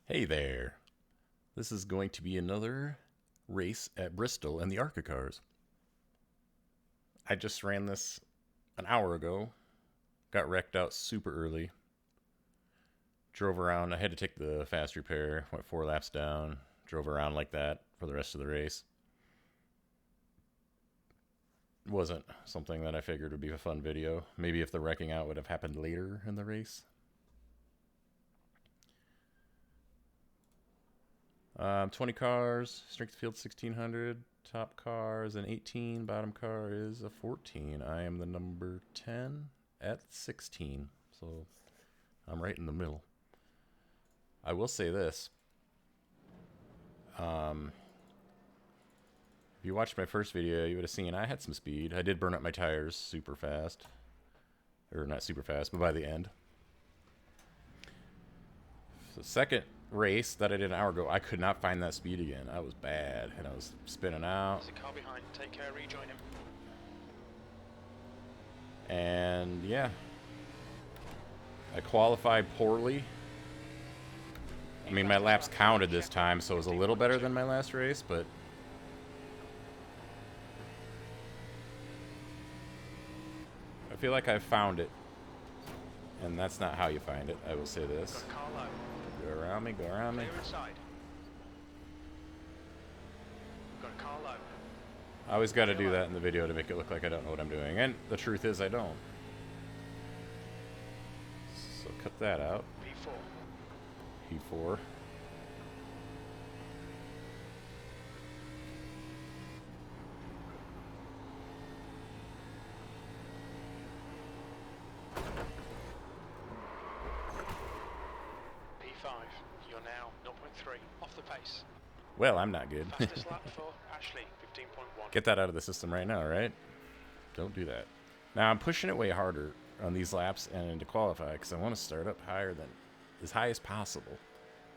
Hey there. This is going to be another race at Bristol and the ARCA cars. I just ran this an hour ago. Got wrecked out super early. Drove around. I had to take the fast repair. Went 4 laps down. Drove around like that for the rest of the race. Wasn't something that I figured would be a fun video. Maybe if the wrecking out would have happened later in the race. 20 cars, strength of field 1600, top car is an 18, bottom car is a 14. I am the number 10 at 16, so I'm right in the middle. I will say this. If you watched my first video, you would have seen I had some speed. I did burn up my tires super fast. Or not super fast, but by the end. So second race that I did an hour ago, I could not find that speed again. I was bad, and I was spinning out. There's a car behind. Take care, rejoin him. And yeah, I qualified poorly. I mean, my laps counted this time, so it was a little better than my last race, but I feel like I found it, and that's not how you find it. I will say this. Go around me, go around me. I always got to do that in the video to make it look like I don't know what I'm doing, and the truth is I don't. So cut that out. P4. You're now 0.3 off the pace. Well, I'm not good. Fastest lap for Ashley, 15.1. Get that out of the system right now, right? Don't do that. Now, I'm pushing it way harder on these laps and to qualify because I want to start up higher than as high as possible.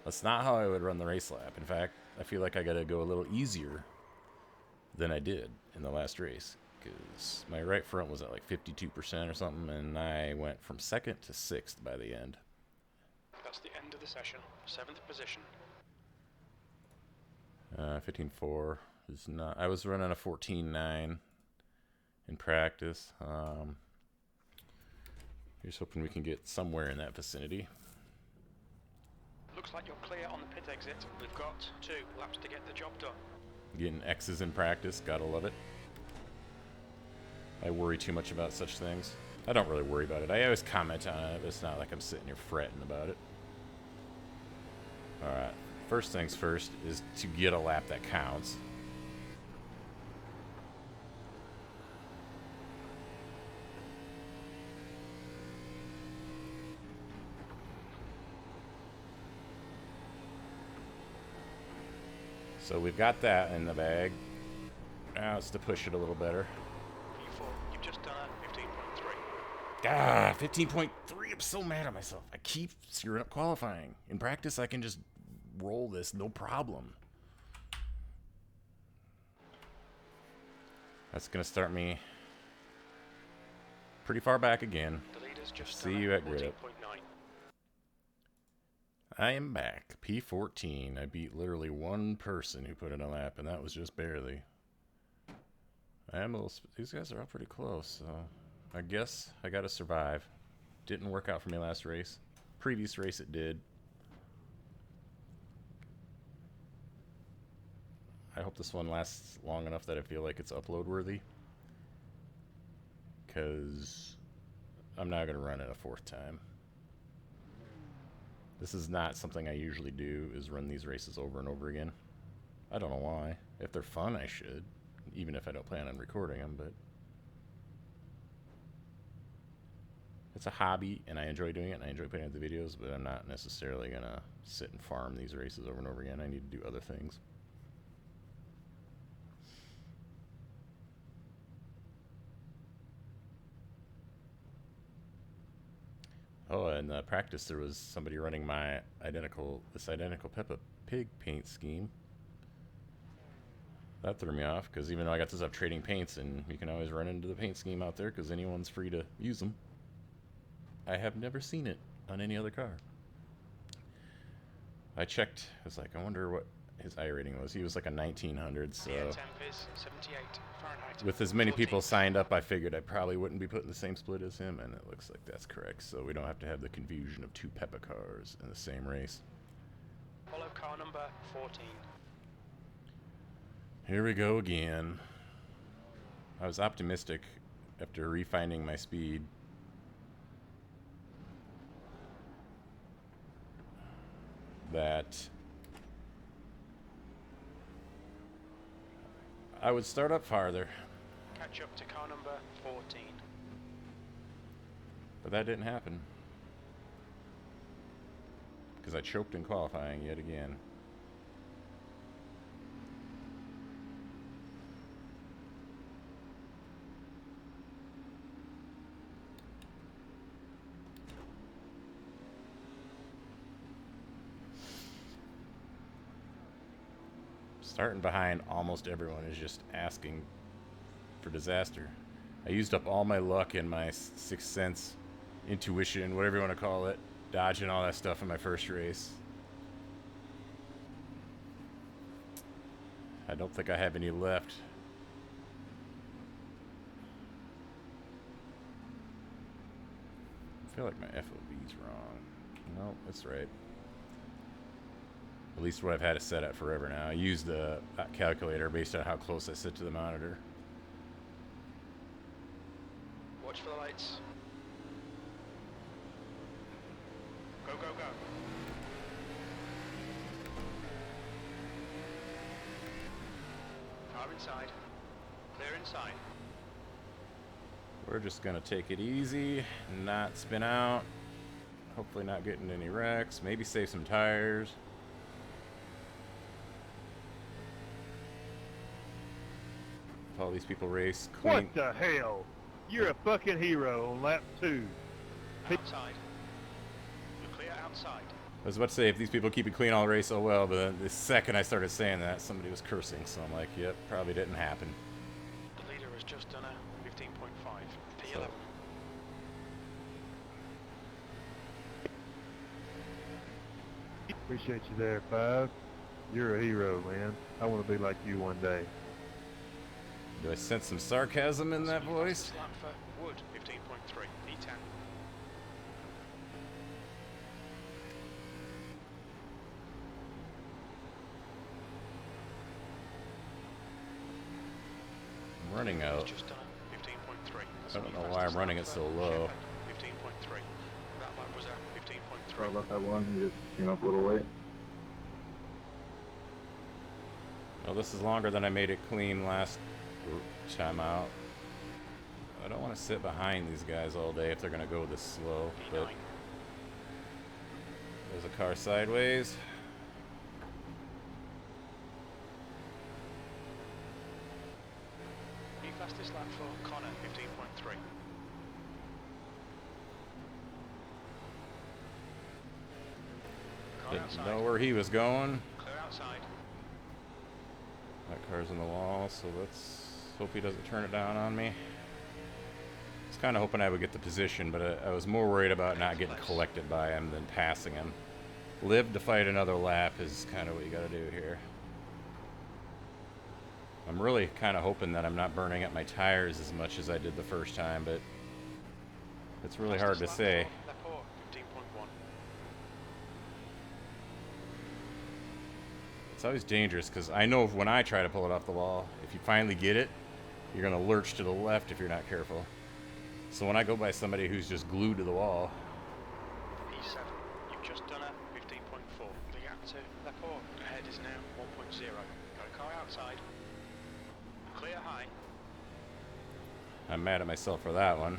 That's not how I would run the race lap. In fact, I feel like I got to go a little easier than I did in the last race because my right front was at like 52% or something, and I went from 2nd to 6th by the end. That's the end of the session. 7th position. 15.4 is not. I was running a 14.9 in practice. Here's hoping we can get somewhere in that vicinity. Looks like you're clear on the pit exit. We've got 2 laps to get the job done. Getting X's in practice, gotta love it. I worry too much about such things. I don't really worry about it. I always comment on it, but it's not like I'm sitting here fretting about it. Alright, first things first is to get a lap that counts. So we've got that in the bag. Now it's to push it a little better. P4, you've just done a 15.3. Ah, 15.3. I'm so mad at myself. I keep screwing up qualifying. In practice, I can just roll this, no problem. That's going to start me pretty far back again. The leader's just See you at grid. 14.9. I am back. P14. I beat literally one person who put in a lap, and that was just barely. I am a little. These guys are all pretty close, so I guess I got to survive. Didn't work out for me last race. Previous race it did. I hope this one lasts long enough that I feel like it's upload worthy. Because I'm not going to run it a 4th time. This is not something I usually do, is run these races over and over again. I don't know why. If they're fun, I should. Even if I don't plan on recording them, but it's a hobby, and I enjoy doing it, and I enjoy putting out the videos, but I'm not necessarily going to sit and farm these races over and over again. I need to do other things. Oh, in practice there was somebody running my identical Peppa Pig paint scheme. That threw me off, because even though I got this up trading paints, and you can always run into the paint scheme out there, because anyone's free to use them. I have never seen it on any other car. I checked. I was like, I wonder what his iRating was. He was like a 1900, so The air temp is 78 Fahrenheit. with as many 14. people signed up, I figured I probably wouldn't be put in the same split as him, and it looks like that's correct. So we don't have to have the confusion of two Peppa cars in the same race. Follow car number 14. Here we go again. I was optimistic after refining my speed. That I would start up farther. Catch up to car number 14. But that didn't happen. Because I choked in qualifying yet again. Starting behind almost everyone is just asking for disaster. I used up all my luck and my sixth sense, intuition, whatever you want to call it, dodging all that stuff in my first race. I don't think I have any left. I feel like my FOB's wrong. No, that's right. At least what I've had it set at forever now. I use the calculator based on how close I sit to the monitor. Watch for the lights. Go, go, go. Car inside. Clear inside. We're just gonna take it easy, not spin out. Hopefully not getting any wrecks. Maybe save some tires. If all these people race clean. What the hell? You're a fucking hero on lap 2. Outside. You're clear outside. I was about to say, if these people keep it clean all race, oh well, but then the second I started saying that, somebody was cursing, so I'm like, yep, probably didn't happen. The leader has just done a 15.5. P11. So- Appreciate you there, 5. You're a hero, man. I want to be like you one day. Do I sense some sarcasm in that voice? Lap for Wood, 15.3. P10. I'm running out. Just done a 15.3. I don't know why I'm running it so low. 15.3. That lap was a 15.3. Sorry about that one. You just came up a little late. Well, this is longer than I made it clean last time out. I don't want to sit behind these guys all day if they're going to go this slow, but P9. there's a car sideways. New fastest lap for Connor, 15.3. Car Didn't outside. know where he was going. Clear outside. That car's in the wall, so let's hope he doesn't turn it down on me. I was kind of hoping I would get the position, but I was more worried about not getting collected by him than passing him. Live to fight another lap is kind of what you got to do here. I'm really kind of hoping that I'm not burning up my tires as much as I did the first time, but it's really hard to Fastest lap say. for Lepore, 15.1. It's always dangerous because I know when I try to pull it off the wall, if you finally get it, you're going to lurch to the left if you're not careful. So when I go by somebody who's just glued to the wall, E7. You've just done a 15.4. The gap to Lepore ahead is now 1.0. Got a car outside. Clear high. I'm mad at myself for that one.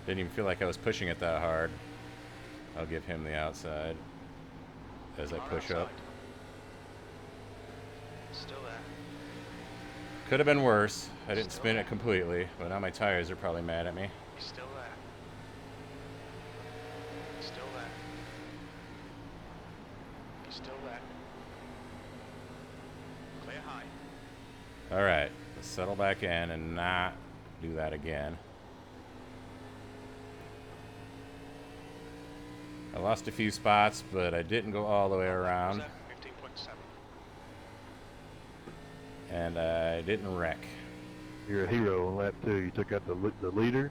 Didn't even feel like I was pushing it that hard. I'll give him the outside as I Car push up. outside. Still there. Could have been worse. I didn't spin it completely, but now my tires are probably mad at me. He's still there. Still there. He's still there. Clear high. All right, let's settle back in and not do that again. I lost a few spots, but I didn't go all the way around. 15.7. And I didn't wreck. You're a hero on lap 2. You took out the leader,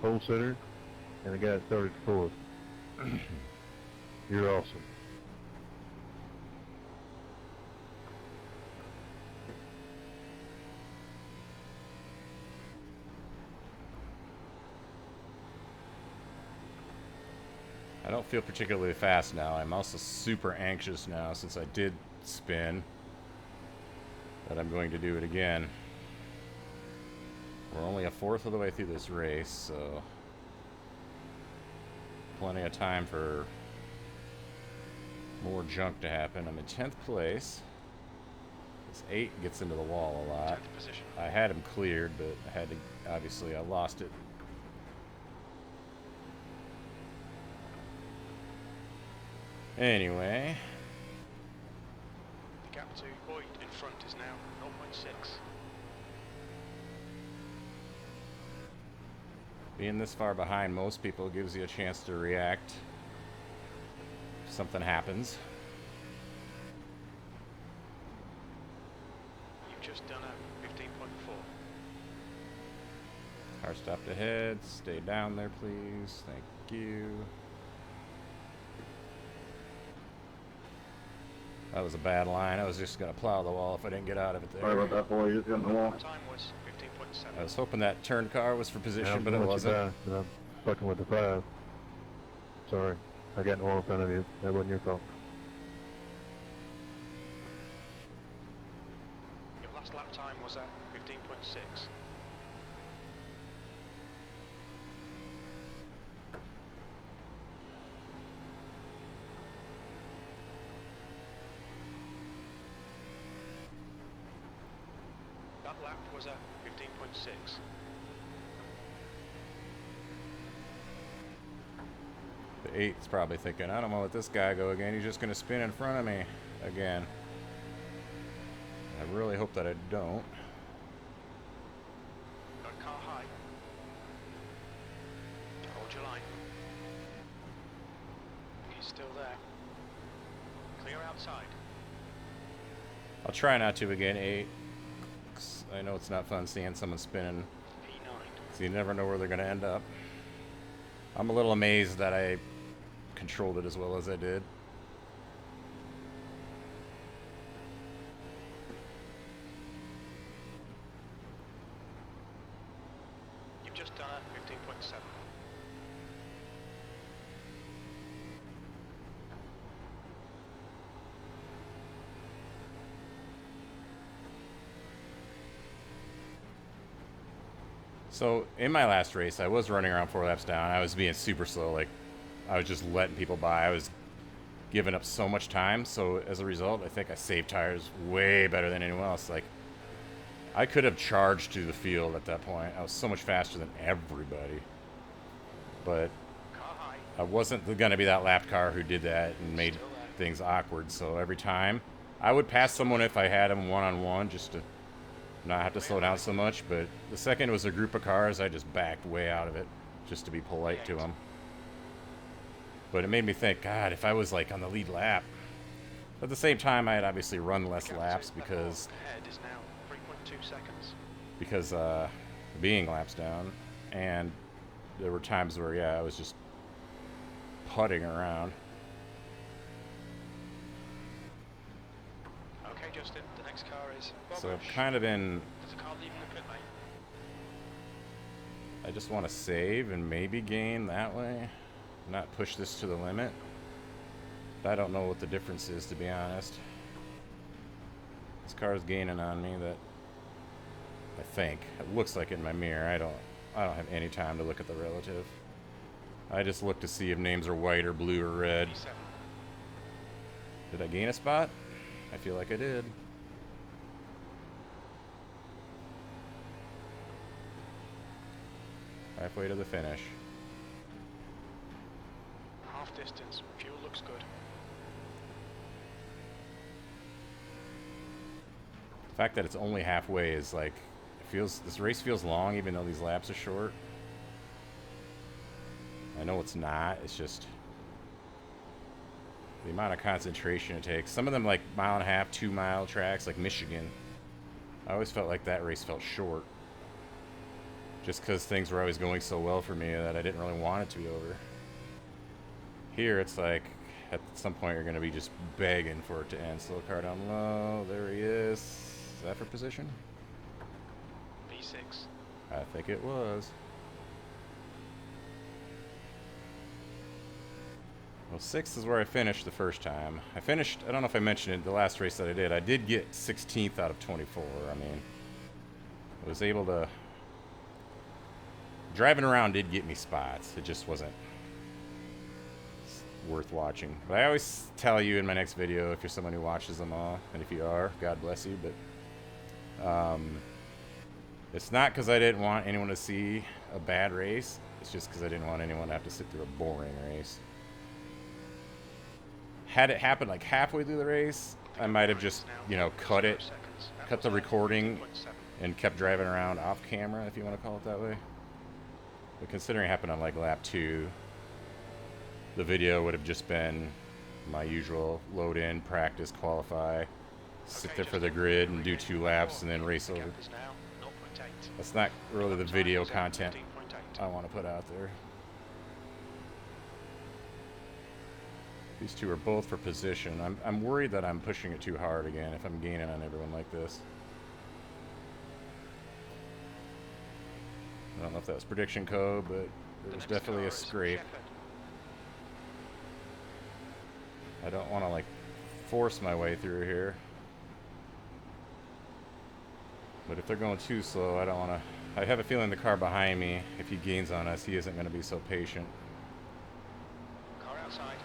pole sitter, and the guy that started fourth. You're awesome. I don't feel particularly fast now. I'm also super anxious now since I did spin that I'm going to do it again. We're only a fourth of the way through this race, so plenty of time for more junk to happen. I'm in 10th place. This 8 gets into the wall a lot. 10th position. I had him cleared, but I had to, obviously I lost it. Anyway, The gap to Boyd in front is now 0.6. being this far behind most people gives you a chance to react if something happens. You've just done a 15.4. Car stopped ahead. Stay down there, please. Thank you. That was a bad line. I was just going to plow the wall if I didn't get out of it Sorry there. about that, boy. You just got in the wall. Time was 15.7. I was hoping that turn car was for position, Now, but it once you wasn't. die, then I'm fucking with the 5. Sorry. I got in the wall in front of you. That wasn't your fault. Your last lap time was at 15.6. That lap was at 15.6. The 8's probably thinking, I don't want to let this guy go again. He's just going to spin in front of me again. I really hope that I don't. Got car high. Hold your line. He's still there. Clear outside. I'll try not to again, 8. 'Cause I know it's not fun seeing someone spinning, P9. so you never know where they're going to end up. I'm a little amazed that I controlled it as well as I did. You've just done a 15.7. So in my last race, I was running around 4 laps down. I was being super slow. Like, I was just letting people by. I was giving up so much time. So as a result, I think I saved tires way better than anyone else. Like, I could have charged to the field at that point. I was so much faster than everybody. But Car high. I wasn't going to be that lap car who did that and made Still there. things awkward. So every time, I would pass someone if I had them one-on-one just to not have to slow down so much. But the second it was a group of cars, I just backed way out of it just to be polite to them. But it made me think, God, if I was like on the lead lap. At the same time, I had obviously run less Gap laps to because ahead is now 3.2 seconds. being laps down, and there were times where, yeah, I was just putting around. Okay, Justin, the next car is So I've Bobish. kind of been, There's a car leaving the pit lane. I just want to save and maybe gain that way, not push this to the limit. But I don't know what the difference is, to be honest. This car is gaining on me, that I think. It looks like it in my mirror. I don't have any time to look at the relative. I just look to see if names are white or blue or red. P7. Did I gain a spot? I feel like I did. Halfway to the finish. Half distance. Fuel looks good. The fact that it's only halfway is like, this race feels long even though these laps are short. I know it's not, it's just the amount of concentration it takes. Some of them like 1.5 2 mile tracks, like Michigan. I always felt like that race felt short. Just because things were always going so well for me that I didn't really want it to be over. Here, it's like, at some point, you're going to be just begging for it to end. Slow car down low. There he is. Is that for position? V6. I think it was. Well, 6th is where I finished the first time. I finished, I don't know if I mentioned it, the last race that I did get 16th out of 24. I mean, I was able to... Driving around did get me spots. It just wasn't worth watching. But I always tell you in my next video, if you're someone who watches them all, and if you are, God bless you, but it's not because I didn't want anyone to see a bad race. It's just because I didn't want anyone to have to sit through a boring race. Had it happen like halfway through the race, I might have just, you know, cut the recording and kept driving around off camera, if you want to call it that way. But considering it happened on like lap 2, the video would have just been my usual load in, practice, qualify, sit there for the grid and do 2 laps and then race over. That's not really the video content I want to put out there. These two are both for position. I'm worried that I'm pushing it too hard again if I'm gaining on everyone like this. I don't know if that was prediction code, but there was definitely a scrape. I don't want to like force my way through here. But if they're going too slow, I don't want to... I have a feeling the car behind me, if he gains on us, he isn't going to be so patient. Car outside.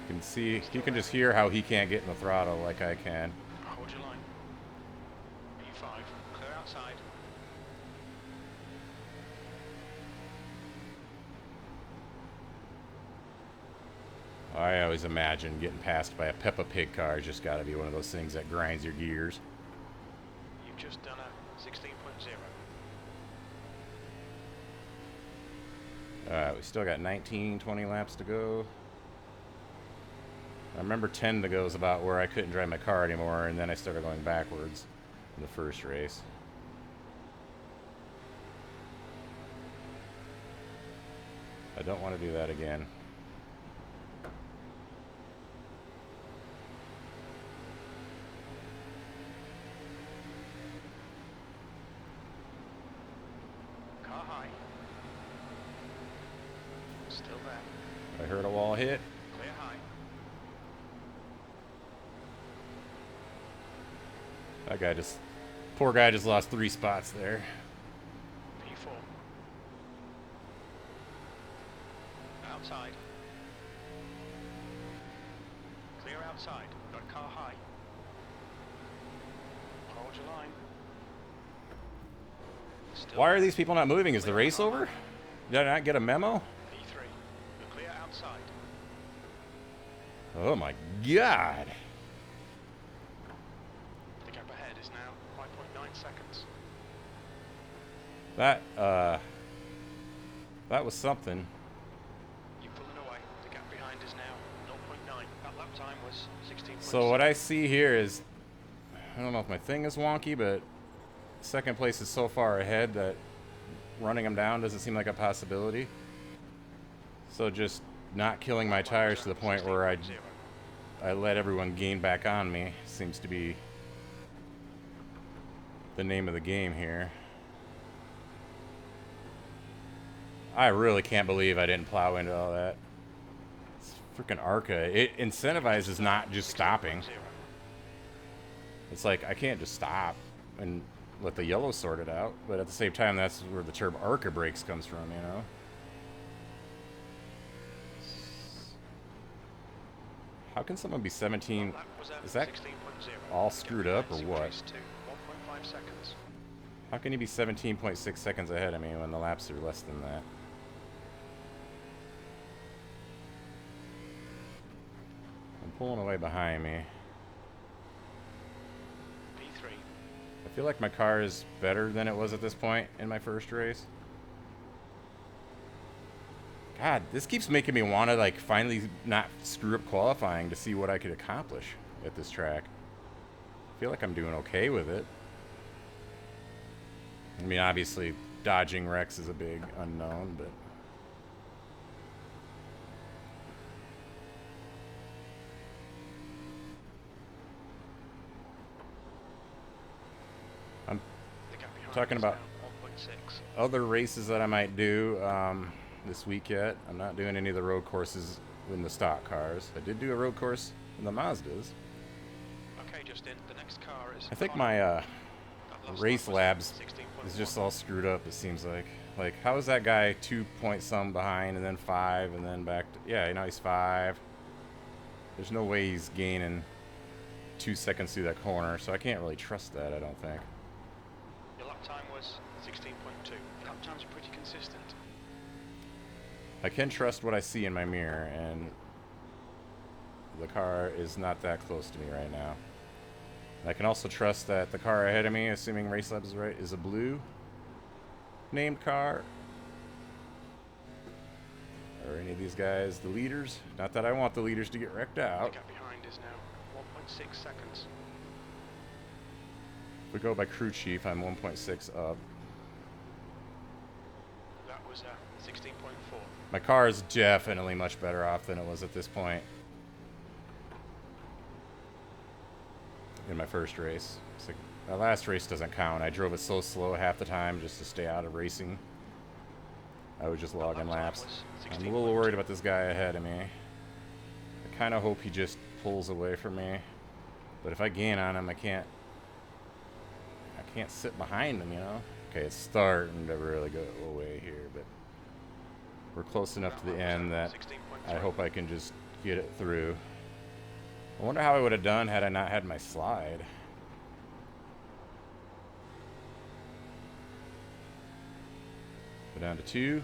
You can see, you can just hear how he can't get in the throttle like I can. Hold your line. B5. Clear outside. I always imagine getting passed by a Peppa Pig car has just got to be one of those things that grinds your gears. You've just done a 16.0. Alright, we still got 19, 20 laps to go. I remember 10 to go is about where I couldn't drive my car anymore, and then I started going backwards in the first race. I don't want to do that again. Car high. Still there. I heard a wall hit. Clear high. That guy just... Poor guy just lost 3 spots there. P4. Outside. Clear outside. Got car high. Hold your line. Still Why are these people not moving? Is the race over? Did I not get a memo? P3. You're clear outside. Oh my god. The gap ahead is now 5.9 seconds. That was something. You're pulling away. The gap behind is now 0.9. That lap time was 16. So what I see here is, I don't know if my thing is wonky, but second place is so far ahead that running them down doesn't seem like a possibility. So just not killing my tires to the point where I let everyone gain back on me seems to be the name of the game here. I really can't believe I didn't plow into all that. It's freaking ARCA. It incentivizes not just stopping. It's like, I can't just stop and let the yellow sort it out, but at the same time, that's where the term ARCA brakes comes from, you know? How can someone be 17? Is that all screwed up or what? How can you be 17.6 seconds ahead of me when the laps are less than that? I'm pulling away behind me. P3. I feel like my car is better than it was at this point in my first race. God, this keeps making me want to, like, finally not screw up qualifying to see what I could accomplish at this track. I feel like I'm doing okay with it. I mean, obviously, dodging wrecks is a big unknown, but... I'm talking about other races that I might do this week yet. I'm not doing any of the road courses in the stock cars. I did do a road course in the Mazdas. Okay, Justin, the next car is I think my race labs is just all screwed up, it seems like. Like, how is that guy 2 point some behind and then 5 and then back to... Yeah, now he's 5. There's no way he's gaining 2 seconds through that corner, so I can't really trust that, I don't think. Your lap time was 16.2. Lap times are pretty consistent. I can trust what I see in my mirror, and the car is not that close to me right now. I can also trust that the car ahead of me, assuming Race Labs is right, is a blue named car. Or any of these guys the leaders. Not that I want the leaders to get wrecked out. The gap behind is now 1.6 seconds. If we go by crew chief, I'm 1.6 up. That was 16.4. My car is definitely much better off than it was at this point in my first race. It's like, my last race doesn't count. I drove it so slow half the time just to stay out of racing. I was just logging laps. I'm a little worried about this guy ahead of me. I kind of hope he just pulls away from me. But if I gain on him, I can't sit behind him, you know? Okay, it's starting to really go away here, but we're close enough to the end that I hope I can just get it through. I wonder how I would have done had I not had my slide. Go down to 2.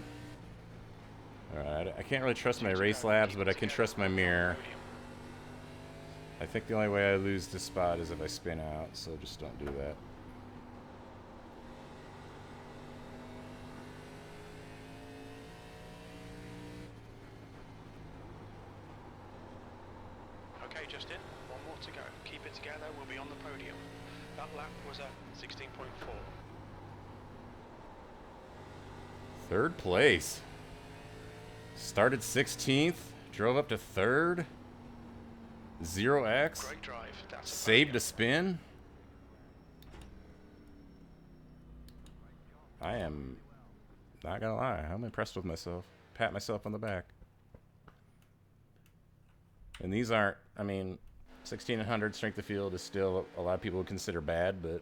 Alright, I can't really trust my race labs, but I can trust my mirror. I think the only way I lose this spot is if I spin out, so just don't do that. Okay, Justin, one more to go. Keep it together, we'll be on the podium. That lap was a 16.4. Third place. Started 16th, drove up to 3rd. 0x. Great drive. That's Saved a spin. I am not gonna lie, I'm impressed with myself. Pat myself on the back. And these aren't, I mean, 1600 strength of field is still a lot of people would consider bad, but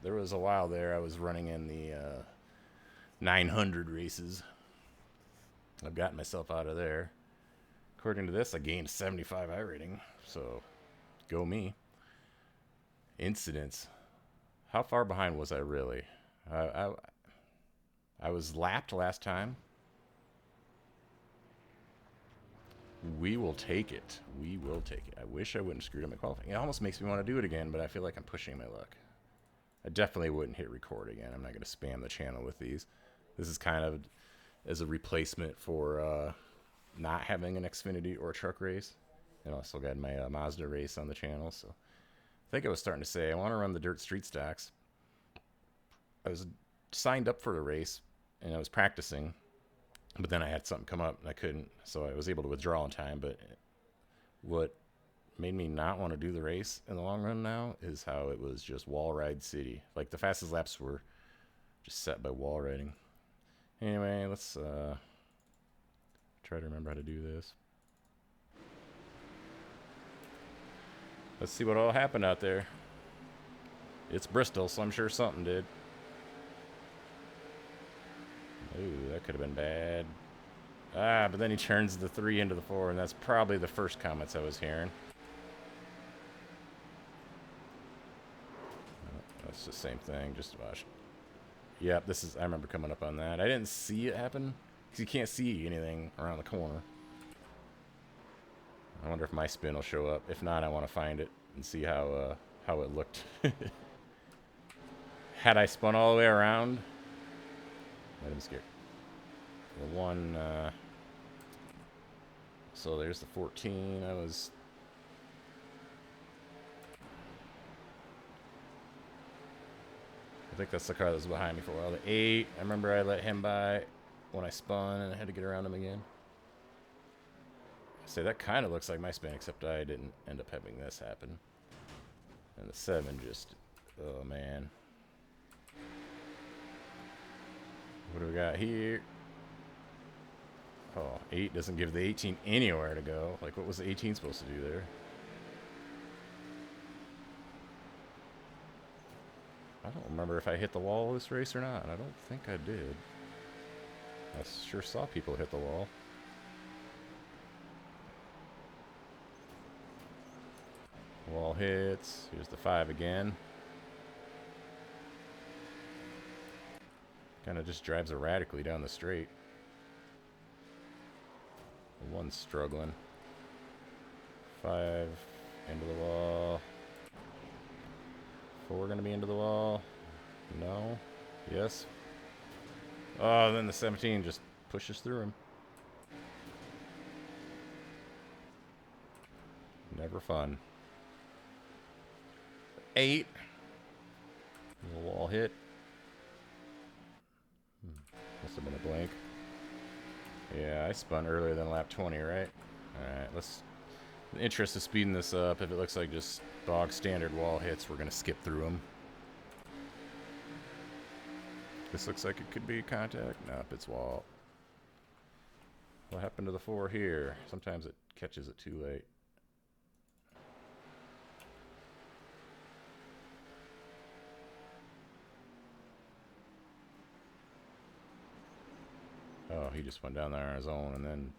there was a while there I was running in the 900 races. I've gotten myself out of there. According to this, I gained 75 iRating, so go me. Incidents. How far behind was I really? I was lapped last time. We will take it. We will take it. I wish I wouldn't screwed up my qualifying. It almost makes me want to do it again, but I feel like I'm pushing my luck. I definitely wouldn't hit record again. I'm not going to spam the channel with these. This is kind of as a replacement for not having an Xfinity or a truck race. And I also got my Mazda race on the channel. So I think I was starting to say I want to run the dirt street stocks. I was signed up for the race and I was practicing, but then I had something come up and I couldn't, so I was able to withdraw in time. But what made me not want to do the race in the long run now is how it was just wall ride city. Like the fastest laps were just set by wall riding. Anyway, let's try to remember how to do this. Let's see what all happened out there. It's Bristol, so I'm sure something did. Ooh, that could have been bad. Ah, but then he turns the 3 into the 4, and that's probably the first comments I was hearing. Oh, that's the same thing, just watch. Yep, this is, I remember coming up on that. I didn't see it happen, because you can't see anything around the corner. I wonder if my spin will show up. If not, I want to find it and see how it looked. Had I spun all the way around, I'm scared. The one, so there's the 14. I think that's the car that was behind me for a while. The 8, I remember I let him by when I spun and I had to get around him again. So that kind of looks like my spin, except I didn't end up having this happen. And the 7 just, oh man. What do we got here? Oh, 8 doesn't give the 18 anywhere to go. Like, what was the 18 supposed to do there? I don't remember if I hit the wall this race or not. I don't think I did. I sure saw people hit the wall. Wall hits. Here's the 5 again. Kind of just drives erratically down the straight. The 1's struggling. 5 into the wall. 4 gonna be into the wall. No. Yes. Oh, then the 17 just pushes through him. Never fun. 8. The wall hit. Must have been a blank. Yeah, I spun earlier than lap 20, right? Alright, let's... In the interest of speeding this up, if it looks like just dog standard wall hits, we're going to skip through them. This looks like it could be contact. Nope, it's wall. What happened to the 4 here? Sometimes it catches it too late. Oh, he just went down there on his own and then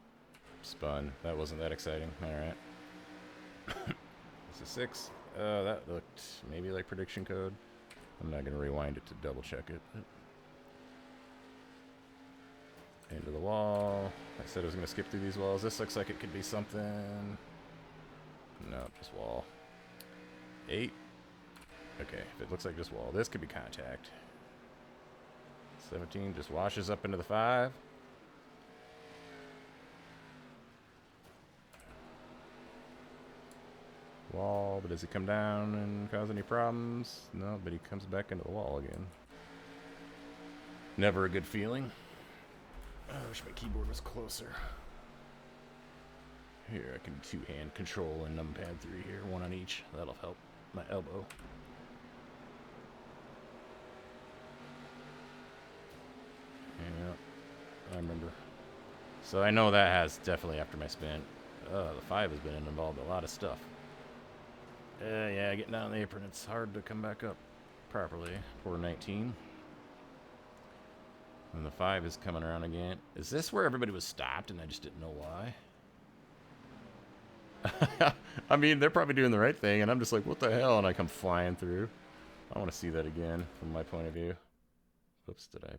spun. That wasn't that exciting. Alright. This is 6. That looked maybe like prediction code. I'm not going to rewind it to double check it. Into the wall. I said I was going to skip through these walls. This looks like it could be something. No, just wall. 8. Okay, if it looks like just wall, this could be contact. 17 just washes up into the 5. Wall, but does he come down and cause any problems? No, but he comes back into the wall again. Never a good feeling. I wish my keyboard was closer. Here, I can two-hand control and numpad 3 here, 1 on each. That'll help my elbow. Yeah, I remember. So I know that has definitely after my spin. The 5 has been involved in a lot of stuff. Yeah, getting down the apron, it's hard to come back up properly. Poor 19. And the 5 is coming around again. Is this where everybody was stopped and I just didn't know why? I mean, they're probably doing the right thing, and I'm just like, what the hell? And I come flying through. I want to see that again from my point of view. Oops, did I?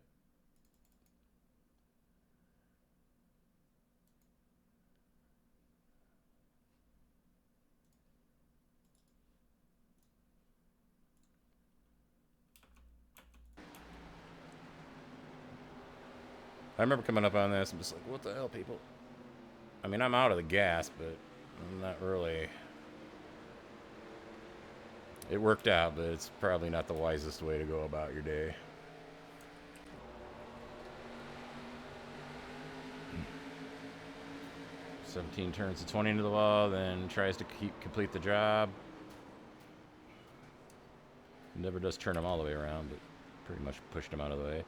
I remember coming up on this and just like, what the hell, people? I mean, I'm out of the gas, but I'm not really. It worked out, but it's probably not the wisest way to go about your day. Hmm. 17 turns the 20 into the wall, then tries to complete the job. Never does turn him all the way around, but pretty much pushed him out of the way.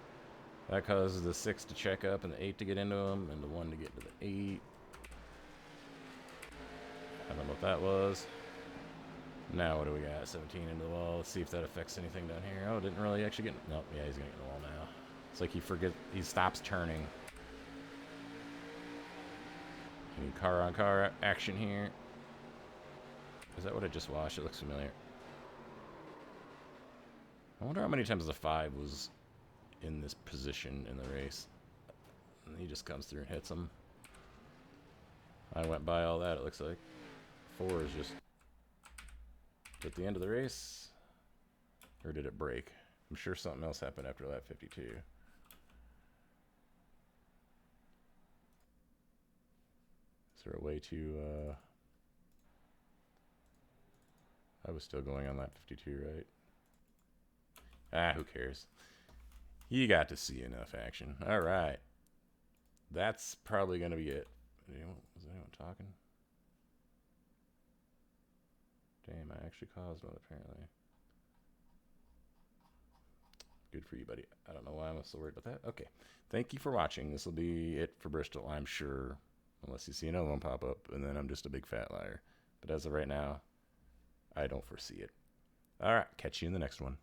That causes the 6 to check up and the 8 to get into him and the 1 to get to the 8. I don't know what that was. Now what do we got? 17 into the wall. Let's see if that affects anything down here. Oh, it didn't really actually get... Nope, yeah, he's going to get in the wall now. It's like he stops turning. Any car-on-car action here. Is that what I just watched? It looks familiar. I wonder how many times the 5 was in this position in the race. And he just comes through and hits him. I went by all that, it looks like. 4 is just at the end of the race. Or did it break? I'm sure something else happened after lap 52. Is there a way to, I was still going on lap 52, right? Ah, who cares? You got to see enough action. All right. That's probably going to be it. Was anyone talking? Damn, I actually caused one, apparently. Good for you, buddy. I don't know why I'm so worried about that. Okay. Thank you for watching. This will be it for Bristol, I'm sure. Unless you see another one pop up, and then I'm just a big fat liar. But as of right now, I don't foresee it. All right. Catch you in the next one.